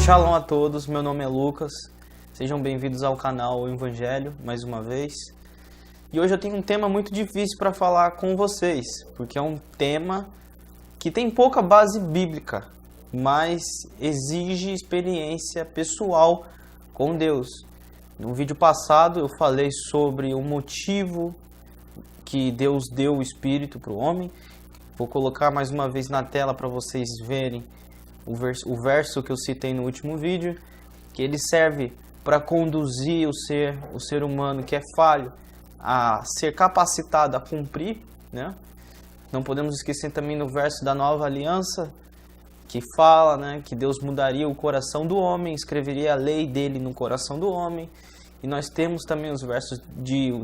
Shalom a todos, meu nome é Lucas, sejam bem-vindos ao canal O Evangelho, mais uma vez. E hoje eu tenho um tema muito difícil para falar com vocês, porque é um tema que tem pouca base bíblica, mas exige experiência pessoal com Deus. No vídeo passado eu falei sobre o motivo que Deus deu o Espírito para o homem. Vou colocar mais uma vez na tela para vocês verem o verso que eu citei no último vídeo, que ele serve para conduzir o ser humano que é falho a ser capacitado a cumprir, né? Não podemos esquecer também no verso da Nova Aliança, que fala, né, que Deus mudaria o coração do homem, escreveria a lei dele no coração do homem. E nós temos também os versos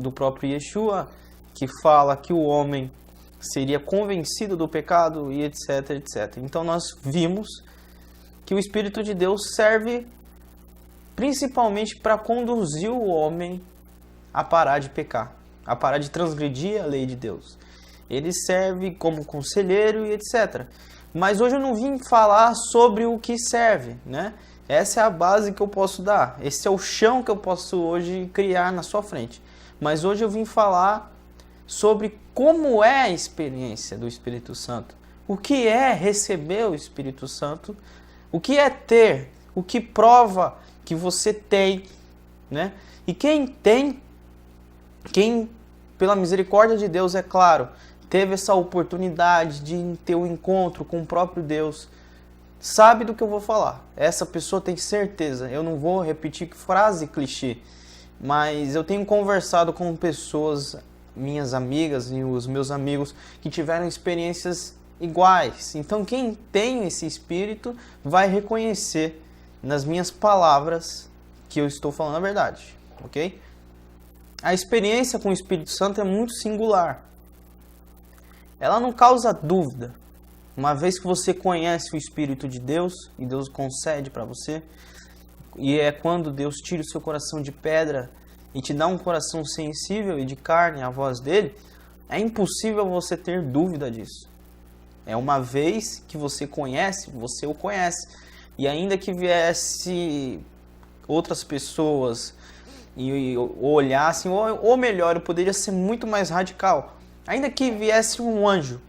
do próprio Yeshua, que fala que o homem seria convencido do pecado e etc, etc. Então nós vimos que o Espírito de Deus serve principalmente para conduzir o homem a parar de pecar, a parar de transgredir a lei de Deus. Ele serve como conselheiro e etc. Mas hoje eu não vim falar sobre o que serve, né? Essa é a base que eu posso dar. Esse é o chão que eu posso hoje criar na sua frente. Mas hoje eu vim falar sobre como é a experiência do Espírito Santo. O que é receber o Espírito Santo? O que é ter? O que prova que você tem, né? E quem tem, quem pela misericórdia de Deus, é claro, teve essa oportunidade de ter um encontro com o próprio Deus, sabe do que eu vou falar. Essa pessoa tem certeza. Eu não vou repetir frase clichê, mas eu tenho conversado com pessoas, minhas amigas e os meus amigos, que tiveram experiências iguais. Então quem tem esse espírito vai reconhecer nas minhas palavras que eu estou falando a verdade, ok? A experiência com o Espírito Santo é muito singular. Ela não causa dúvida. Uma vez que você conhece o Espírito de Deus, e Deus concede para você, e é quando Deus tira o seu coração de pedra e te dá um coração sensível e de carne à voz dele, é impossível você ter dúvida disso. É uma vez que você conhece, você o conhece. E ainda que viesse outras pessoas e olhassem, ou melhor, eu poderia ser muito mais radical. Ainda que viesse um anjo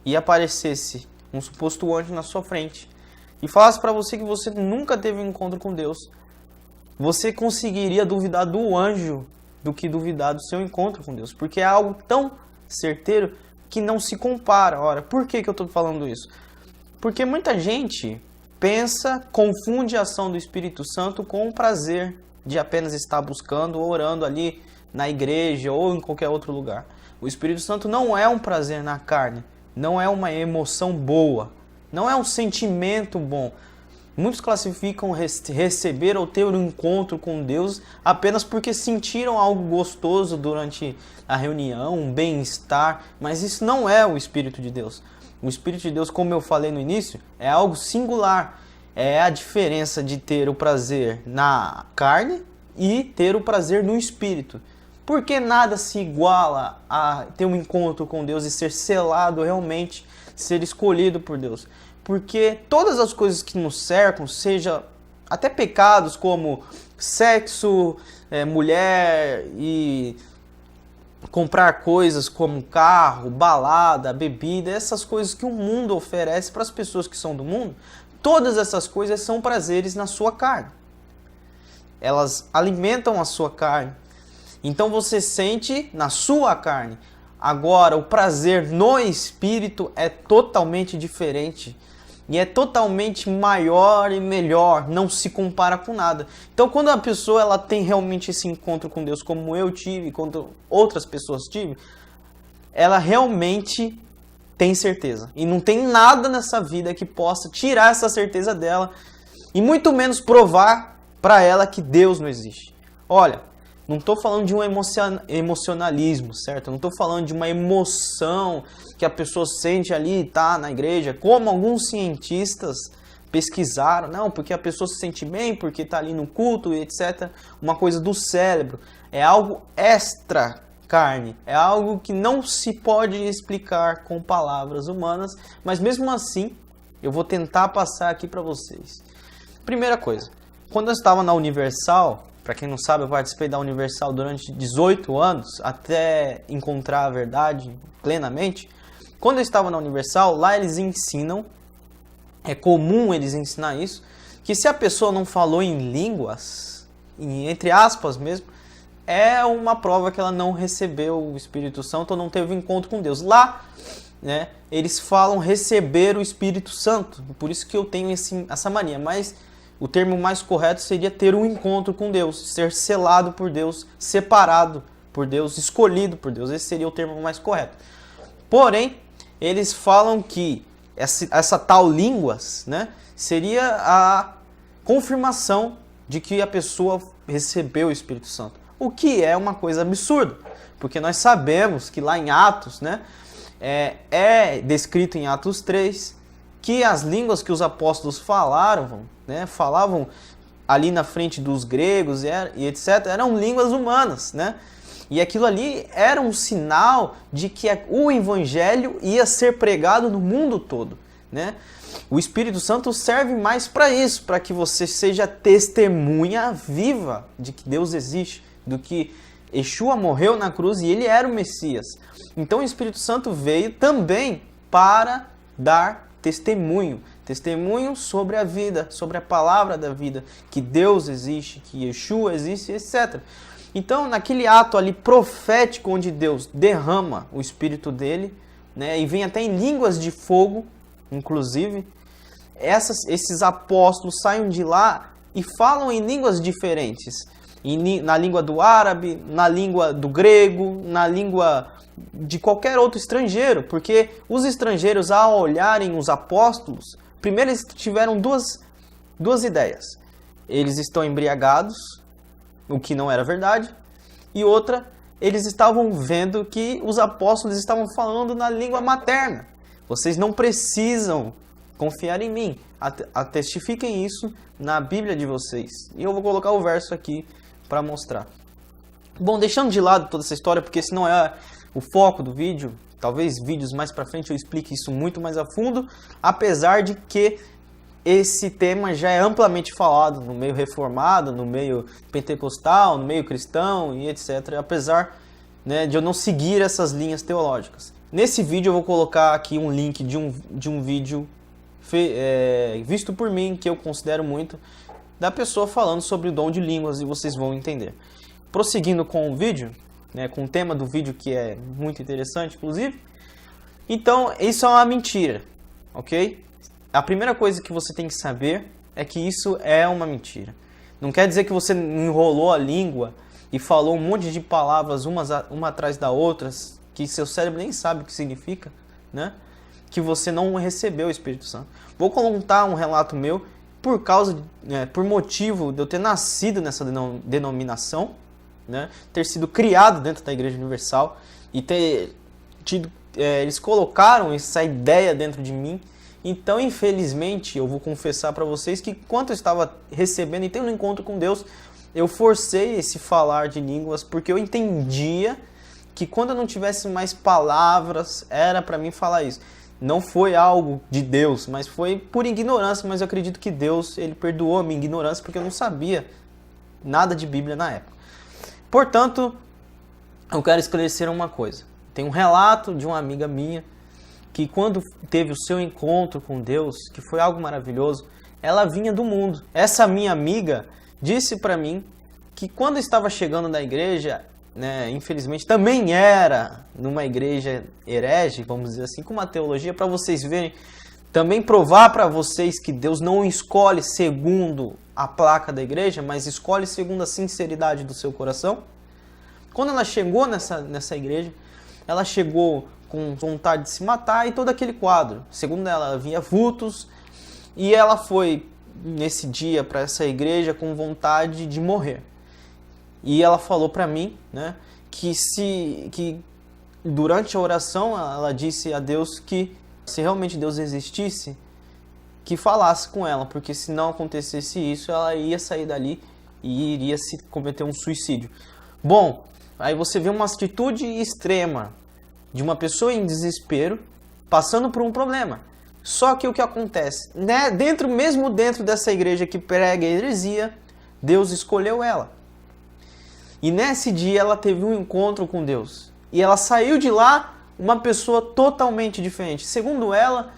e aparecesse um suposto anjo na sua frente e falasse para você que você nunca teve um encontro com Deus, você conseguiria duvidar do anjo do que duvidar do seu encontro com Deus, porque é algo tão certeiro que não se compara. Ora, por que eu estou falando isso? Porque muita gente pensa, confunde a ação do Espírito Santo com o prazer de apenas estar buscando ou orando ali na igreja ou em qualquer outro lugar. O Espírito Santo não é um prazer na carne, não é uma emoção boa, não é um sentimento bom. Muitos classificam receber ou ter um encontro com Deus apenas porque sentiram algo gostoso durante a reunião, um bem-estar, mas isso não é o Espírito de Deus. O Espírito de Deus, como eu falei no início, é algo singular. É a diferença de ter o prazer na carne e ter o prazer no Espírito. Porque nada se iguala a ter um encontro com Deus e ser selado realmente, ser escolhido por Deus. Porque todas as coisas que nos cercam, seja até pecados como sexo, mulher e comprar coisas como carro, balada, bebida, essas coisas que o mundo oferece para as pessoas que são do mundo, todas essas coisas são prazeres na sua carne. Elas alimentam a sua carne. Então você sente na sua carne. Agora, o prazer no Espírito é totalmente diferente. E é totalmente maior e melhor, não se compara com nada. Então quando a pessoa ela tem realmente esse encontro com Deus, como eu tive, quando outras pessoas tiveram, ela realmente tem certeza. E não tem nada nessa vida que possa tirar essa certeza dela, e muito menos provar para ela que Deus não existe. Olha, não estou falando de um emocionalismo, certo? Não estou falando de uma emoção que a pessoa sente ali, tá, na igreja, como alguns cientistas pesquisaram. Não, porque a pessoa se sente bem, porque está ali no culto e etc. Uma coisa do cérebro. É algo extra carne. É algo que não se pode explicar com palavras humanas, mas mesmo assim, eu vou tentar passar aqui para vocês. Primeira coisa, quando eu estava na Universal, para quem não sabe, eu participei da Universal durante 18 anos, até encontrar a verdade plenamente. Quando eu estava na Universal, lá eles ensinam, é comum eles ensinar isso, que se a pessoa não falou em línguas, entre aspas mesmo, é uma prova que ela não recebeu o Espírito Santo ou não teve um encontro com Deus. Lá, né, eles falam receber o Espírito Santo, por isso que eu tenho essa mania, mas o termo mais correto seria ter um encontro com Deus, ser selado por Deus, separado por Deus, escolhido por Deus, esse seria o termo mais correto. Porém, eles falam que essa tal línguas, né, seria a confirmação de que a pessoa recebeu o Espírito Santo. O que é uma coisa absurda, porque nós sabemos que lá em Atos, né, é descrito em Atos 3, que as línguas que os apóstolos falavam, né, falavam ali na frente dos gregos e etc., eram línguas humanas, né? E aquilo ali era um sinal de que o evangelho ia ser pregado no mundo todo, né? O Espírito Santo serve mais para isso, para que você seja testemunha viva de que Deus existe, do que Yeshua morreu na cruz e ele era o Messias. Então o Espírito Santo veio também para dar testemunho sobre a vida, sobre a palavra da vida, que Deus existe, que Yeshua existe, etc. Então, naquele ato ali profético, onde Deus derrama o Espírito dele, né, e vem até em línguas de fogo, inclusive, esses apóstolos saem de lá e falam em línguas diferentes. Na língua do árabe, na língua do grego, na língua de qualquer outro estrangeiro. Porque os estrangeiros, ao olharem os apóstolos, primeiro eles tiveram duas ideias. Eles estão embriagados, o que não era verdade, e outra, eles estavam vendo que os apóstolos estavam falando na língua materna. Vocês não precisam confiar em mim, testifiquem isso na Bíblia de vocês. E eu vou colocar o verso aqui para mostrar. Bom, deixando de lado toda essa história, porque esse não é o foco do vídeo, talvez vídeos mais para frente eu explique isso muito mais a fundo, apesar de que esse tema já é amplamente falado no meio reformado, no meio pentecostal, no meio cristão e etc. Apesar, né, de eu não seguir essas linhas teológicas. Nesse vídeo eu vou colocar aqui um link de um vídeo visto por mim, que eu considero muito, da pessoa falando sobre o dom de línguas, e vocês vão entender. Prosseguindo com o vídeo, né, com o tema do vídeo, que é muito interessante, inclusive. Então, isso é uma mentira, ok? A primeira coisa que você tem que saber é que isso é uma mentira. Não quer dizer que você enrolou a língua e falou um monte de palavras uma atrás da outra, que seu cérebro nem sabe o que significa, né? Que você não recebeu o Espírito Santo. Vou contar um relato meu por motivo de eu ter nascido nessa denominação, né? Ter sido criado dentro da Igreja Universal e ter tido... eles colocaram essa ideia dentro de mim. Então, infelizmente, eu vou confessar para vocês que enquanto eu estava recebendo e tendo um encontro com Deus, eu forcei esse falar de línguas, porque eu entendia que quando eu não tivesse mais palavras, era para mim falar isso. Não foi algo de Deus, mas foi por ignorância, mas eu acredito que Deus, ele perdoou a minha ignorância, porque eu não sabia nada de Bíblia na época. Portanto, eu quero esclarecer uma coisa. Tem um relato de uma amiga minha, que quando teve o seu encontro com Deus, que foi algo maravilhoso, ela vinha do mundo. Essa minha amiga disse para mim que quando estava chegando na igreja, né, infelizmente também era numa igreja herege, vamos dizer assim, com uma teologia, para vocês verem, também provar para vocês que Deus não escolhe segundo a placa da igreja, mas escolhe segundo a sinceridade do seu coração. Quando ela chegou nessa igreja, ela chegou com vontade de se matar e todo aquele quadro. Segundo ela, havia vultos e ela foi nesse dia para essa igreja com vontade de morrer. E ela falou para mim, né, que durante a oração ela disse a Deus que se realmente Deus existisse, que falasse com ela, porque se não acontecesse isso, ela ia sair dali e iria se cometer um suicídio. Bom, aí você vê uma atitude extrema de uma pessoa em desespero, passando por um problema. Só que o que acontece? Né? Mesmo dentro dessa igreja que prega a heresia, Deus escolheu ela. E nesse dia ela teve um encontro com Deus. E ela saiu de lá uma pessoa totalmente diferente. Segundo ela,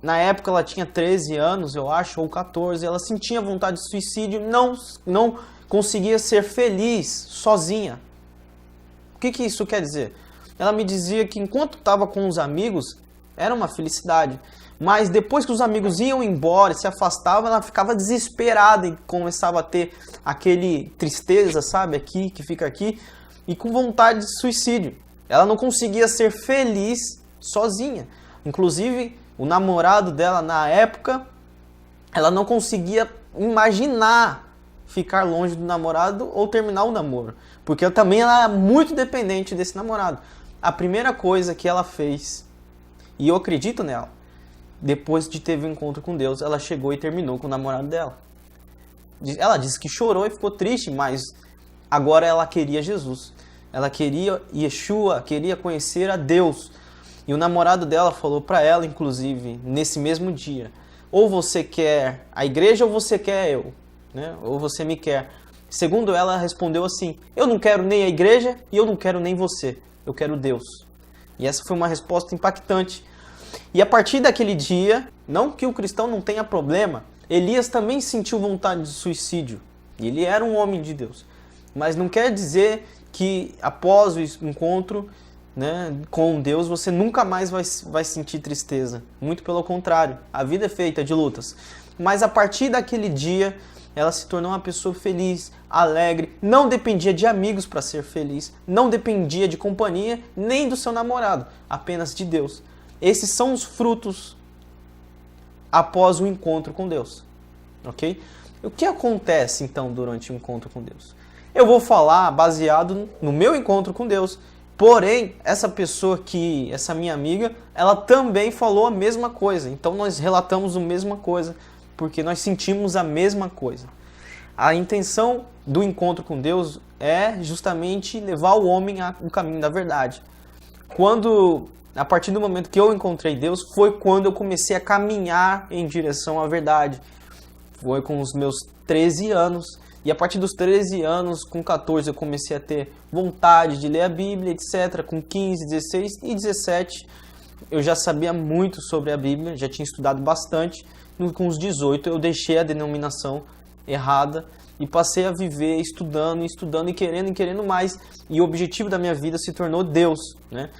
na época ela tinha 13 anos, eu acho, ou 14. Ela sentia vontade de suicídio, não conseguia ser feliz sozinha. O que isso quer dizer? Ela me dizia que enquanto estava com os amigos, era uma felicidade. Mas depois que os amigos iam embora, se afastavam, ela ficava desesperada e começava a ter aquele tristeza, sabe, aqui, que fica aqui, e com vontade de suicídio. Ela não conseguia ser feliz sozinha. Inclusive, o namorado dela na época, ela não conseguia imaginar ficar longe do namorado ou terminar o namoro. Porque ela também era muito dependente desse namorado. A primeira coisa que ela fez, e eu acredito nela, depois de ter um encontro com Deus, ela chegou e terminou com o namorado dela. Ela disse que chorou e ficou triste, mas agora ela queria Jesus. Ela queria Yeshua, queria conhecer a Deus. E o namorado dela falou para ela, inclusive, nesse mesmo dia: ou você quer a igreja ou você quer eu, né? Ou você me quer. Segundo ela, respondeu assim: eu não quero nem a igreja e eu não quero nem você, eu quero Deus. E essa foi uma resposta impactante. E a partir daquele dia, não que o cristão não tenha problema, Elias também sentiu vontade de suicídio. E ele era um homem de Deus. Mas não quer dizer que após o encontro, né, com Deus, você nunca mais vai sentir tristeza. Muito pelo contrário, a vida é feita de lutas. Mas a partir daquele dia, ela se tornou uma pessoa feliz, alegre, não dependia de amigos para ser feliz, não dependia de companhia, nem do seu namorado, apenas de Deus. Esses são os frutos após o encontro com Deus, ok? O que acontece então durante o encontro com Deus? Eu vou falar baseado no meu encontro com Deus, porém, essa minha amiga, ela também falou a mesma coisa, então nós relatamos a mesma coisa, porque nós sentimos a mesma coisa. A intenção do encontro com Deus é justamente levar o homem ao caminho da verdade. A partir do momento que eu encontrei Deus, foi quando eu comecei a caminhar em direção à verdade. Foi com os meus 13 anos. E a partir dos 13 anos, com 14, eu comecei a ter vontade de ler a Bíblia, etc. Com 15, 16 e 17, eu já sabia muito sobre a Bíblia, já tinha estudado bastante. Com os 18, eu deixei a denominação errada e passei a viver estudando e querendo mais. E o objetivo da minha vida se tornou Deus, né?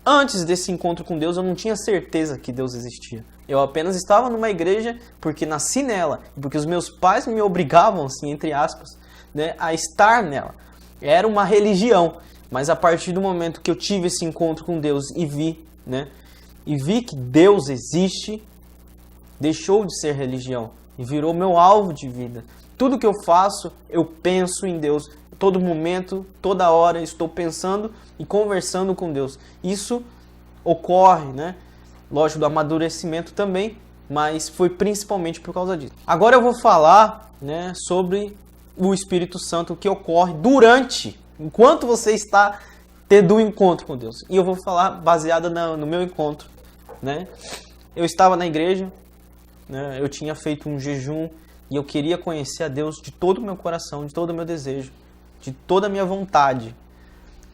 Antes desse encontro com Deus, eu não tinha certeza que Deus existia. Eu apenas estava numa igreja porque nasci nela, porque os meus pais me obrigavam, assim, entre aspas, né, a estar nela. Era uma religião, mas a partir do momento que eu tive esse encontro com Deus e vi que Deus existe, deixou de ser religião e virou meu alvo de vida. Tudo que eu faço, eu penso em Deus. Todo momento, toda hora, estou pensando e conversando com Deus. Isso ocorre, né? Lógico, do amadurecimento também, mas foi principalmente por causa disso. Agora eu vou falar, né, sobre o Espírito Santo, o que ocorre enquanto você está tendo um encontro com Deus. E eu vou falar baseada no meu encontro, né? Eu estava na igreja, né? Eu tinha feito um jejum e eu queria conhecer a Deus de todo o meu coração, de todo o meu desejo, de toda a minha vontade.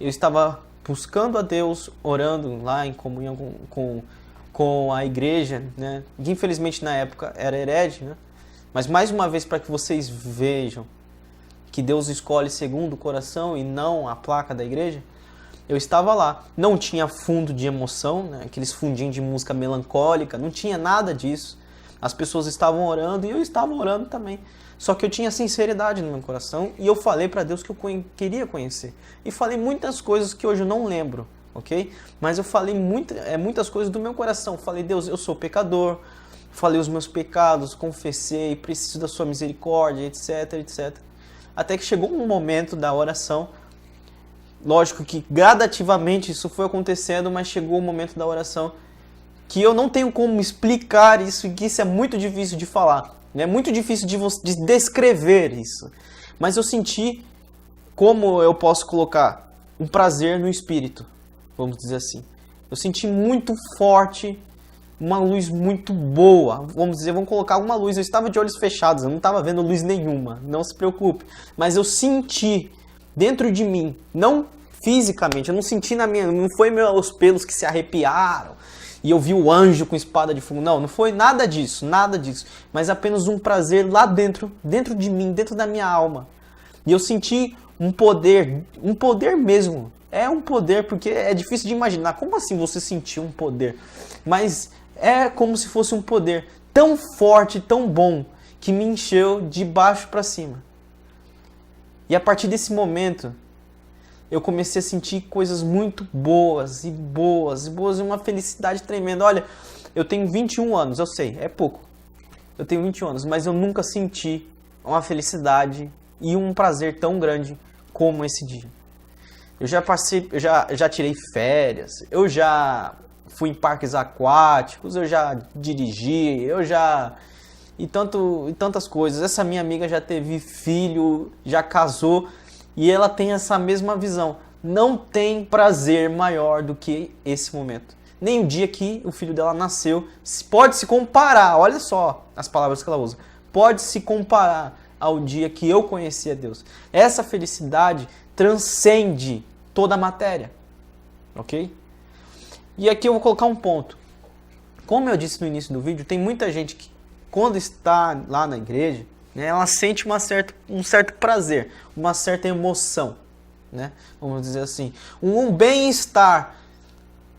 Eu estava buscando a Deus, orando lá em comunhão com a igreja, né? Que infelizmente na época era herege, né? Mas mais uma vez, para que vocês vejam que Deus escolhe segundo o coração e não a placa da igreja, eu estava lá. Não tinha fundo de emoção, né? Aqueles fundinhos de música melancólica, não tinha nada disso. As pessoas estavam orando e eu estava orando também. Só que eu tinha sinceridade no meu coração e eu falei para Deus que eu queria conhecer. E falei muitas coisas que hoje eu não lembro, ok? Mas eu falei muitas coisas do meu coração. Falei: Deus, eu sou pecador. Falei os meus pecados, confessei, preciso da sua misericórdia, etc, etc. Até que chegou um momento da oração. Lógico que gradativamente isso foi acontecendo, mas chegou o momento da oração que eu não tenho como explicar isso, e que isso é muito difícil de falar. É muito difícil de descrever isso. Mas eu senti, como eu posso colocar, um prazer no espírito, vamos dizer assim. Eu senti muito forte uma luz muito boa, vamos dizer, vamos colocar uma luz, eu estava de olhos fechados, eu não estava vendo luz nenhuma, não se preocupe, mas eu senti dentro de mim, não fisicamente, eu não senti não foi meus pelos que se arrepiaram, e eu vi o anjo com espada de fogo, não foi nada disso, mas apenas um prazer lá dentro de mim, dentro da minha alma, e eu senti um poder mesmo, é um poder, porque é difícil de imaginar, como assim você sentiu um poder? Mas é como se fosse um poder tão forte, tão bom, que me encheu de baixo para cima. E a partir desse momento, eu comecei a sentir coisas muito boas, e uma felicidade tremenda. Olha, eu tenho 21 anos, eu sei, é pouco. Eu tenho 21 anos, mas eu nunca senti uma felicidade e um prazer tão grande como esse dia. Eu já passei, já tirei férias, eu já fui em parques aquáticos, eu já dirigi, e tantas coisas. Essa minha amiga já teve filho, já casou, e ela tem essa mesma visão. Não tem prazer maior do que esse momento. Nem o dia que o filho dela nasceu pode se comparar, olha só as palavras que ela usa, pode se comparar ao dia que eu conheci a Deus. Essa felicidade transcende toda a matéria, ok? E aqui eu vou colocar um ponto. Como eu disse no início do vídeo, tem muita gente que, quando está lá na igreja, né, ela sente um certo prazer, uma certa emoção, né? Vamos dizer assim, um bem-estar,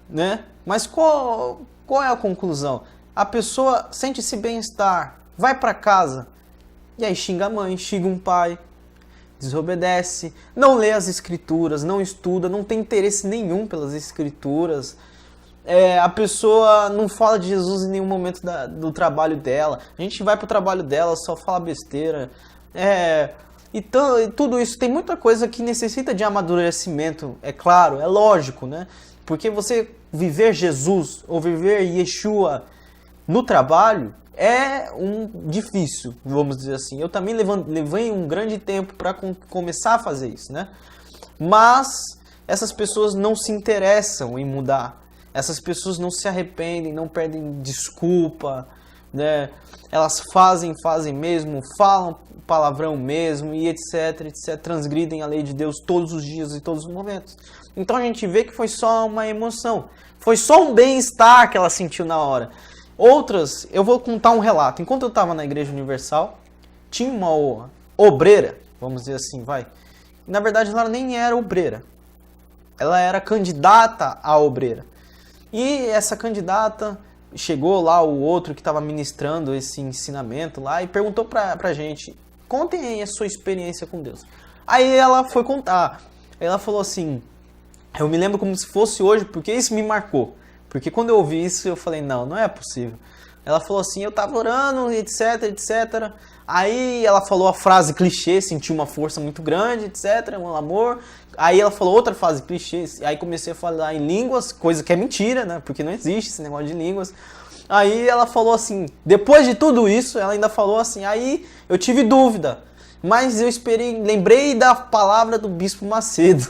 né? Mas qual é a conclusão? A pessoa sente esse bem-estar, vai para casa, e aí xinga a mãe, xinga um pai, desobedece, não lê as escrituras, não estuda, não tem interesse nenhum pelas escrituras. A pessoa não fala de Jesus em nenhum momento do trabalho dela. A gente vai pro trabalho dela, só fala besteira. E tudo isso, tem muita coisa que necessita de amadurecimento, é claro, é lógico, né? Porque você viver Jesus ou viver Yeshua no trabalho é difícil, vamos dizer assim. Eu também levei um grande tempo para começar a fazer isso, né? Mas essas pessoas não se interessam em mudar. Essas pessoas não se arrependem, não pedem desculpa, né? Elas fazem mesmo, falam palavrão mesmo e etc, transgridem a lei de Deus todos os dias e todos os momentos. Então a gente vê que foi só uma emoção, foi só um bem-estar que ela sentiu na hora. Outras, eu vou contar um relato. Enquanto eu estava na Igreja Universal, tinha uma obreira, vamos dizer assim, vai. Na verdade, ela nem era obreira. Ela era candidata a obreira. E essa candidata, chegou lá o outro que estava ministrando esse ensinamento lá e perguntou pra gente, contem aí a sua experiência com Deus. Aí ela foi contar. Aí ela falou assim, eu me lembro como se fosse hoje, porque isso me marcou. Porque quando eu ouvi isso, eu falei, não é possível. Ela falou assim, eu tava orando, etc. Aí ela falou a frase clichê, sentiu uma força muito grande, etc, um amor. Aí ela falou outra frase clichê, aí comecei a falar em línguas, coisa que é mentira, né? Porque não existe esse negócio de línguas. Aí ela falou assim, depois de tudo isso, ela ainda falou assim, aí eu tive dúvida, mas eu lembrei da palavra do Bispo Macedo.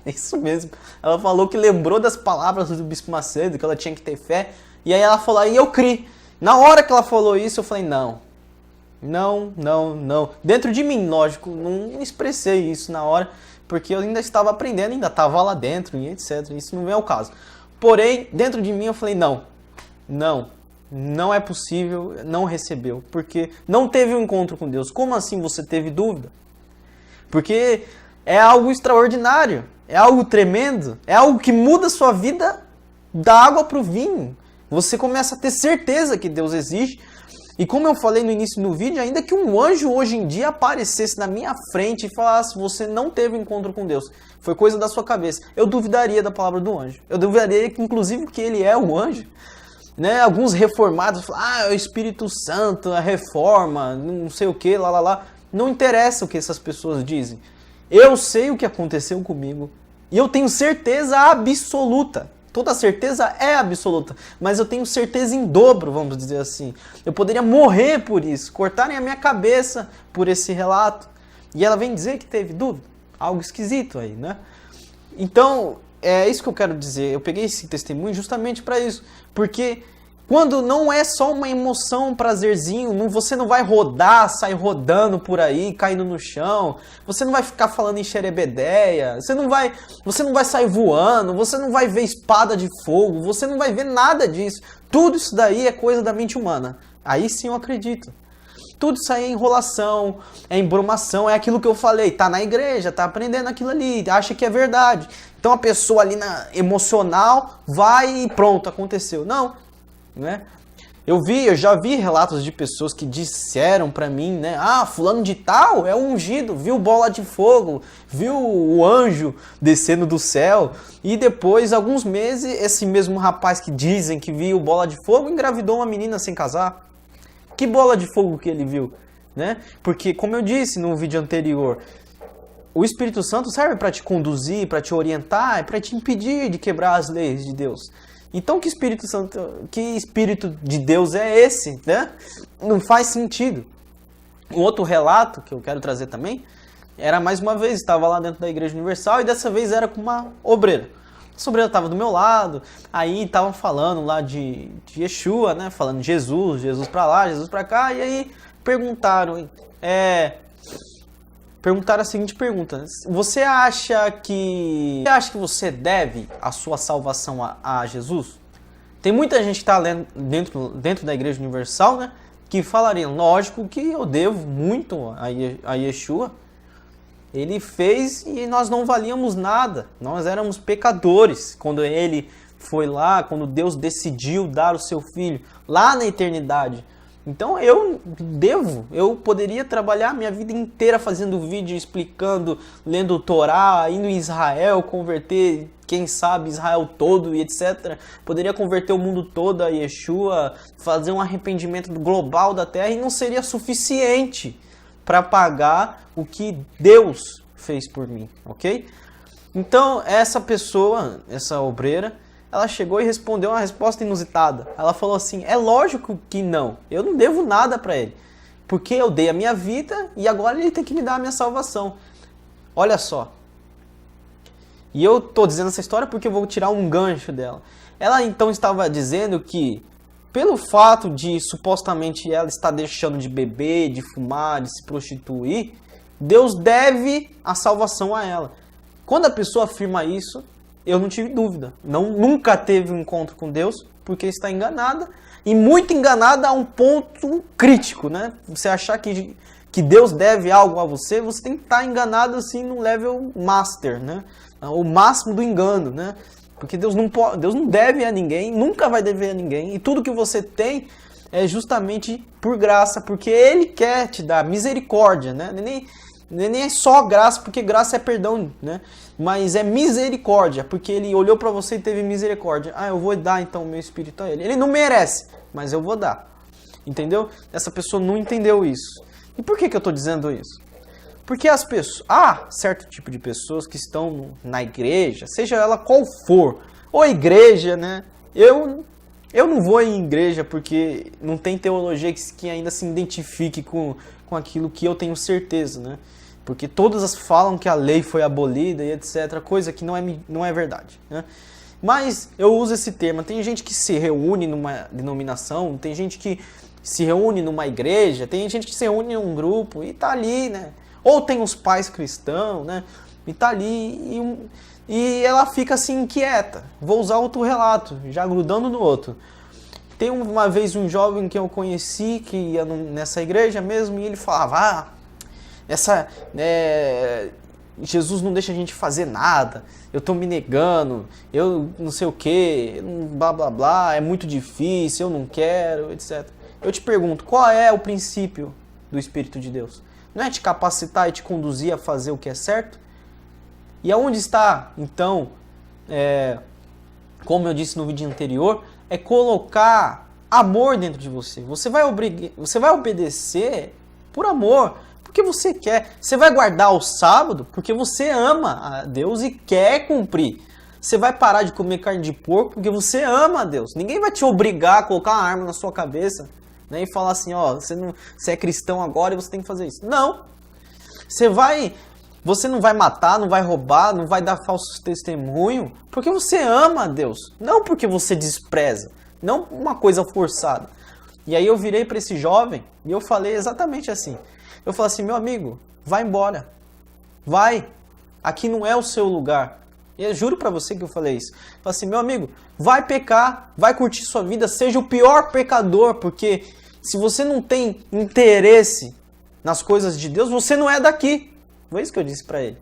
Isso mesmo. Ela falou que lembrou das palavras do Bispo Macedo, que ela tinha que ter fé. E aí ela falou, e eu criei. Na hora que ela falou isso, eu falei, não. Dentro de mim, lógico, não expressei isso na hora, porque eu ainda estava aprendendo, ainda estava lá dentro e etc. Isso não é o caso. Porém, dentro de mim eu falei, não é possível, não recebeu, porque não teve um encontro com Deus. Como assim você teve dúvida? Porque é algo extraordinário, é algo tremendo, é algo que muda a sua vida da água para o vinho. Você começa a ter certeza que Deus existe. E como eu falei no início do vídeo, ainda que um anjo hoje em dia aparecesse na minha frente e falasse, você não teve encontro com Deus, foi coisa da sua cabeça, eu duvidaria da palavra do anjo. Eu duvidaria que, inclusive, que ele é um anjo. Né? Alguns reformados falam, é o Espírito Santo, a reforma, não sei o que, lá. Não interessa o que essas pessoas dizem. Eu sei o que aconteceu comigo e eu tenho certeza absoluta. Toda certeza é absoluta, mas eu tenho certeza em dobro, vamos dizer assim. Eu poderia morrer por isso, cortarem a minha cabeça por esse relato. E ela vem dizer que teve dúvida. Algo esquisito aí, né? Então, é isso que eu quero dizer. Eu peguei esse testemunho justamente para isso. Porque Quando não é só uma emoção, um prazerzinho, você não vai rodar, sair rodando por aí, caindo no chão, você não vai ficar falando em xerebedeia, você não vai sair voando, você não vai ver espada de fogo, você não vai ver nada disso. Tudo isso daí é coisa da mente humana. Aí sim eu acredito. Tudo isso aí é enrolação, é embromação, é aquilo que eu falei, tá na igreja, tá aprendendo aquilo ali, acha que é verdade. Então a pessoa ali emocional vai e pronto, aconteceu. Não, né? Eu já vi relatos de pessoas que disseram pra mim, né? Ah, fulano de tal é o ungido, viu bola de fogo, viu o anjo descendo do céu. E depois, alguns meses, esse mesmo rapaz que dizem que viu bola de fogo engravidou uma menina sem casar. Que bola de fogo que ele viu, né? Porque, como eu disse no vídeo anterior, o Espírito Santo serve para te conduzir, para te orientar, para te impedir de quebrar as leis de Deus. Então, que Espírito de Deus é esse, né? Não faz sentido. Um outro relato que eu quero trazer também, era mais uma vez, estava lá dentro da Igreja Universal e dessa vez era com uma obreira. Essa obreira estava do meu lado, aí estavam falando lá de Yeshua, né? Falando de Jesus para lá, Jesus para cá, e aí perguntaram a seguinte pergunta: você acha que você deve a sua salvação a Jesus? Tem muita gente que está dentro da Igreja Universal, né? Que falaria, lógico que eu devo muito a Yeshua. Ele fez e nós não valíamos nada. Nós éramos pecadores quando ele foi lá, quando Deus decidiu dar o seu filho lá na eternidade. Então eu poderia trabalhar minha vida inteira fazendo vídeo, explicando, lendo o Torá, indo em Israel, converter, quem sabe, Israel todo e etc. Poderia converter o mundo todo a Yeshua, fazer um arrependimento global da terra e não seria suficiente para pagar o que Deus fez por mim, ok? Então essa pessoa, essa obreira, ela chegou e respondeu uma resposta inusitada. Ela falou assim, é lógico que não, eu não devo nada para ele, porque eu dei a minha vida e agora ele tem que me dar a minha salvação. Olha só. E eu tô dizendo essa história porque eu vou tirar um gancho dela. Ela então estava dizendo que, pelo fato de supostamente ela estar deixando de beber, de fumar, de se prostituir, Deus deve a salvação a ela. Quando a pessoa afirma isso, eu não tive dúvida. Nunca teve um encontro com Deus, porque está enganada. E muito enganada a um ponto crítico, né? Você achar que Deus deve algo a você, você tem que estar enganado assim no level master, né? O máximo do engano, né? Porque Deus não deve a ninguém, nunca vai dever a ninguém. E tudo que você tem é justamente por graça, porque Ele quer te dar misericórdia, né? Nem é só graça, porque graça é perdão, né? Mas é misericórdia, porque Ele olhou para você e teve misericórdia. Ah, eu vou dar então o meu espírito a Ele. Ele não merece, mas eu vou dar. Entendeu? Essa pessoa não entendeu isso. E por que eu estou dizendo isso? Porque as pessoas, há certo tipo de pessoas que estão na igreja, seja ela qual for, ou igreja, né? Eu não vou em igreja porque não tem teologia que ainda se identifique com aquilo que eu tenho certeza, né? Porque todas falam que a lei foi abolida e etc, coisa que não é verdade, né? Mas eu uso esse termo, tem gente que se reúne numa denominação, tem gente que se reúne numa igreja, tem gente que se reúne em um grupo e tá ali, né? Ou tem os pais cristãos, né? E tá ali e ela fica assim inquieta. Vou usar outro relato, já grudando no outro. Tem uma vez um jovem que eu conheci, que ia nessa igreja mesmo, e ele falava, Jesus não deixa a gente fazer nada, eu tô me negando, eu não sei o que, blá blá blá, é muito difícil, eu não quero, etc. Eu te pergunto, qual é o princípio do Espírito de Deus? Não é te capacitar e te conduzir a fazer o que é certo? E aonde está, então, como eu disse no vídeo anterior, é colocar amor dentro de você. Você vai obedecer por amor, porque você quer. Você vai guardar o sábado porque você ama a Deus e quer cumprir. Você vai parar de comer carne de porco porque você ama a Deus. Ninguém vai te obrigar a colocar uma arma na sua cabeça, né, e falar assim, ó, você é cristão agora e você tem que fazer isso. Não. Você não vai matar, não vai roubar, não vai dar falso testemunho, porque você ama a Deus, não porque você despreza. não uma coisa forçada. E aí eu virei para esse jovem e eu falei exatamente assim. Eu falei assim, meu amigo, vai embora. Vai. Aqui não é o seu lugar. E eu juro para você que eu falei isso. Eu falei assim, meu amigo, vai pecar, vai curtir sua vida, seja o pior pecador, porque se você não tem interesse nas coisas de Deus, você não é daqui. Foi isso que eu disse para ele.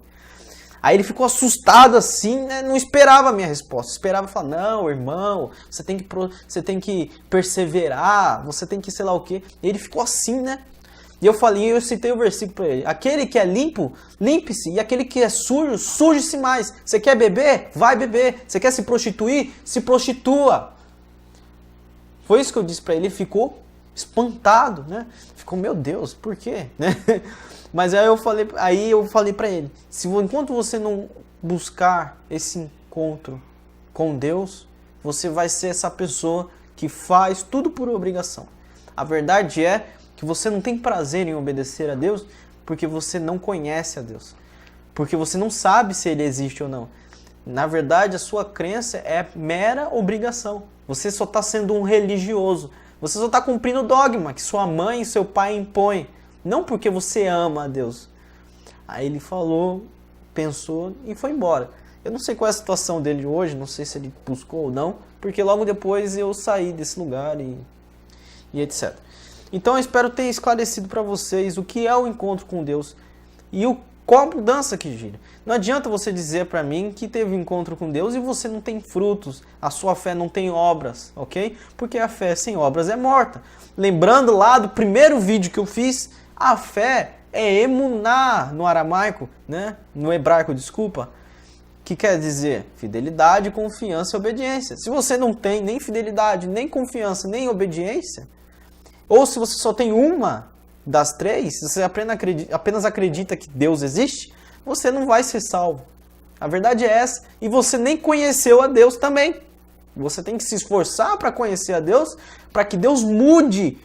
Aí ele ficou assustado assim, né? Não esperava a minha resposta. Esperava falar, não, irmão, você tem que perseverar, você tem que sei lá o quê. E ele ficou assim, né? E eu citei o versículo para ele. Aquele que é limpo, limpe-se. E aquele que é sujo, suje-se mais. Você quer beber? Vai beber. Você quer se prostituir? Se prostitua. Foi isso que eu disse para ele. Ele ficou espantado, né? Ficou, meu Deus, por quê? Né? Mas aí eu falei para ele, enquanto você não buscar esse encontro com Deus, você vai ser essa pessoa que faz tudo por obrigação. A verdade é que você não tem prazer em obedecer a Deus porque você não conhece a Deus. Porque você não sabe se Ele existe ou não. Na verdade, a sua crença é mera obrigação. Você só está sendo um religioso. Você só está cumprindo o dogma que sua mãe e seu pai impõem. Não porque você ama a Deus. Aí ele falou, pensou e foi embora. Eu não sei qual é a situação dele hoje, não sei se ele buscou ou não, porque logo depois eu saí desse lugar e etc. Então eu espero ter esclarecido para vocês o que é o encontro com Deus e qual a mudança que gira. Não adianta você dizer para mim que teve um encontro com Deus e você não tem frutos, a sua fé não tem obras, ok? Porque a fé sem obras é morta. Lembrando lá do primeiro vídeo que eu fiz, a fé é emuná no aramaico, né? No hebraico, desculpa, que quer dizer fidelidade, confiança e obediência. Se você não tem nem fidelidade, nem confiança, nem obediência, ou se você só tem uma das três, se você apenas acredita que Deus existe, você não vai ser salvo. A verdade é essa. E você nem conheceu a Deus também. Você tem que se esforçar para conhecer a Deus, para que Deus mude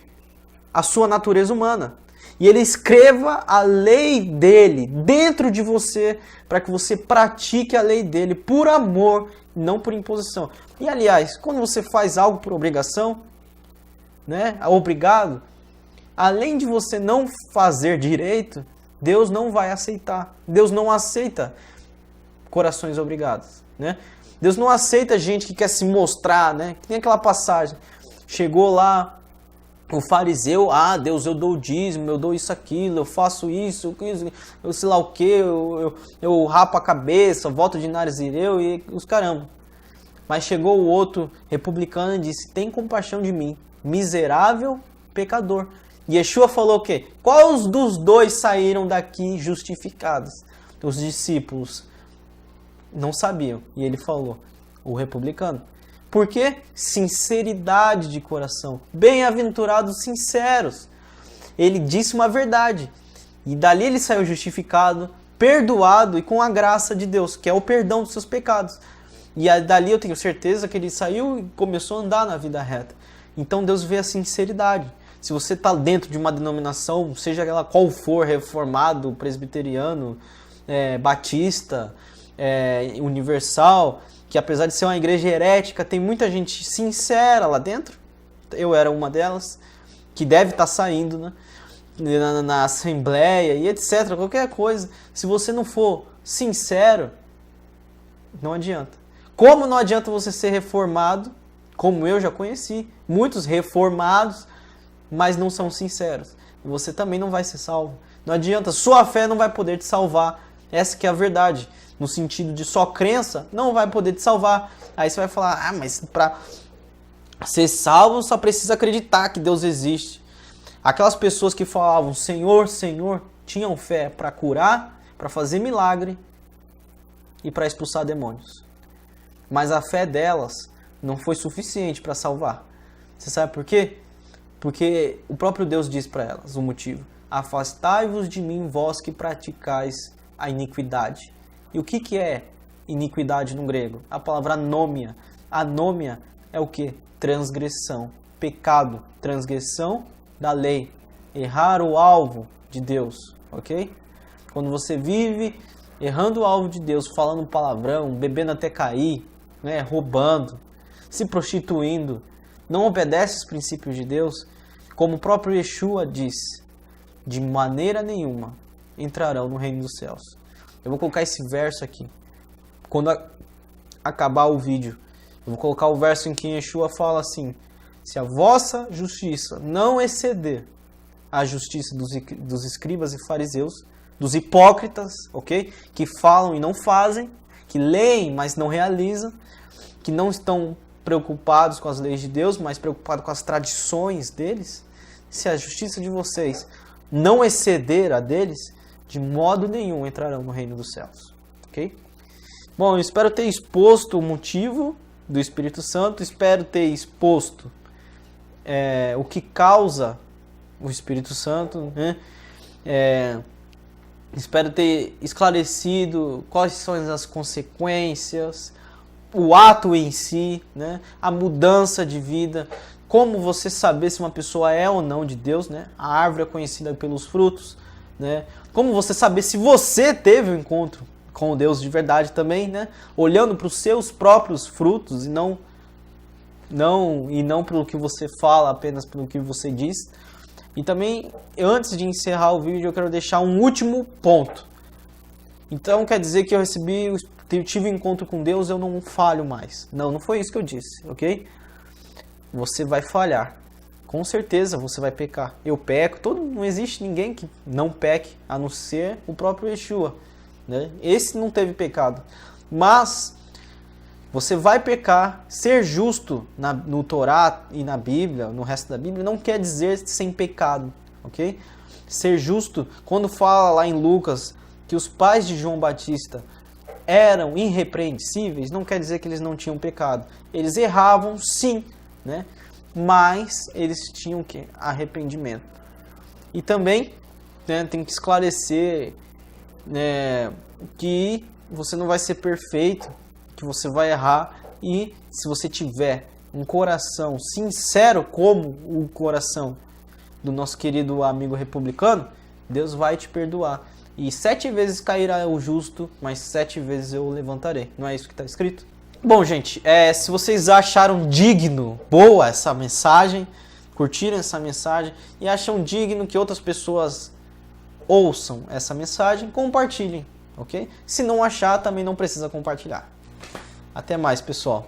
a sua natureza humana. E Ele escreva a lei dele dentro de você, para que você pratique a lei dele por amor, não por imposição. E aliás, quando você faz algo por obrigação, né, obrigado, além de você não fazer direito, Deus não vai aceitar. Deus não aceita corações obrigados, né? Deus não aceita gente que quer se mostrar, né? Tem aquela passagem, chegou lá o fariseu, Deus, eu dou o dízimo, eu dou isso, aquilo, eu faço isso, eu sei lá o que, eu rapo a cabeça, voto de Narizireu e os caramba. Mas chegou o outro republicano e disse, tem compaixão de mim, miserável pecador. E Yeshua falou o quê? Quais dos dois saíram daqui justificados? Os discípulos não sabiam. E ele falou, o republicano. Por quê? Sinceridade de coração. Bem-aventurados sinceros. Ele disse uma verdade. E dali ele saiu justificado, perdoado e com a graça de Deus, que é o perdão dos seus pecados. E dali eu tenho certeza que ele saiu e começou a andar na vida reta. Então Deus vê a sinceridade. Se você está dentro de uma denominação, seja ela qual for, reformado, presbiteriano, batista, universal, que apesar de ser uma igreja herética, tem muita gente sincera lá dentro. Eu era uma delas, que deve estar saindo, né? na assembleia e etc, qualquer coisa. Se você não for sincero, não adianta. Como não adianta você ser reformado, como eu já conheci, muitos reformados, mas não são sinceros. Você também não vai ser salvo. Não adianta, sua fé não vai poder te salvar. Essa que é a verdade. No sentido de só crença, não vai poder te salvar. Aí você vai falar, mas para ser salvo só precisa acreditar que Deus existe. Aquelas pessoas que falavam, Senhor, Senhor, tinham fé para curar, para fazer milagre e para expulsar demônios. Mas a fé delas não foi suficiente para salvar. Você sabe por quê? Porque o próprio Deus diz para elas o motivo. Afastai-vos de mim, vós que praticais a iniquidade. E o que é iniquidade no grego? A palavra anômia. Anômia é o que? Transgressão. Pecado. Transgressão da lei. Errar o alvo de Deus. Ok? Quando você vive errando o alvo de Deus, falando palavrão, bebendo até cair, né, roubando, se prostituindo, não obedece os princípios de Deus, como o próprio Yeshua diz, de maneira nenhuma entrarão no reino dos céus. Eu vou colocar esse verso aqui. Quando acabar o vídeo, eu vou colocar o verso em que Yeshua fala assim: se a vossa justiça não exceder a justiça dos escribas e fariseus, dos hipócritas, ok? Que falam e não fazem, que leem, mas não realizam, que não estão preocupados com as leis de Deus, mas preocupados com as tradições deles. Se a justiça de vocês não exceder a deles, de modo nenhum entrarão no reino dos céus, ok? Bom, eu espero ter exposto o motivo do Espírito Santo, espero ter exposto o que causa o Espírito Santo, né? Espero ter esclarecido quais são as consequências, o ato em si, né? A mudança de vida, como você saber se uma pessoa é ou não de Deus, né? A árvore é conhecida pelos frutos, né? Como você saber se você teve um encontro com Deus de verdade também, né? Olhando para os seus próprios frutos e não pelo que você fala, apenas pelo que você diz. E também, antes de encerrar o vídeo, eu quero deixar um último ponto. Então, quer dizer que eu tive um encontro com Deus, eu não falho mais. Não foi isso que eu disse, ok? Você vai falhar. Com certeza você vai pecar. Eu peco, não existe ninguém que não peque, a não ser o próprio Yeshua, né? Esse não teve pecado. Mas você vai pecar. Ser justo no Torá e na Bíblia, no resto da Bíblia, não quer dizer sem pecado, ok? Ser justo, quando fala lá em Lucas que os pais de João Batista eram irrepreensíveis, não quer dizer que eles não tinham pecado. Eles erravam, sim, né? Mas eles tinham que arrependimento. E também, né, tem que esclarecer, né, que você não vai ser perfeito, que você vai errar, e se você tiver um coração sincero como o coração do nosso querido amigo republicano, Deus vai te perdoar. E 7 vezes cairá o justo, mas 7 vezes eu o levantarei. Não é isso que está escrito? Bom, gente, se vocês acharam boa essa mensagem, curtiram essa mensagem e acham digno que outras pessoas ouçam essa mensagem, compartilhem, ok? Se não achar, também não precisa compartilhar. Até mais, pessoal.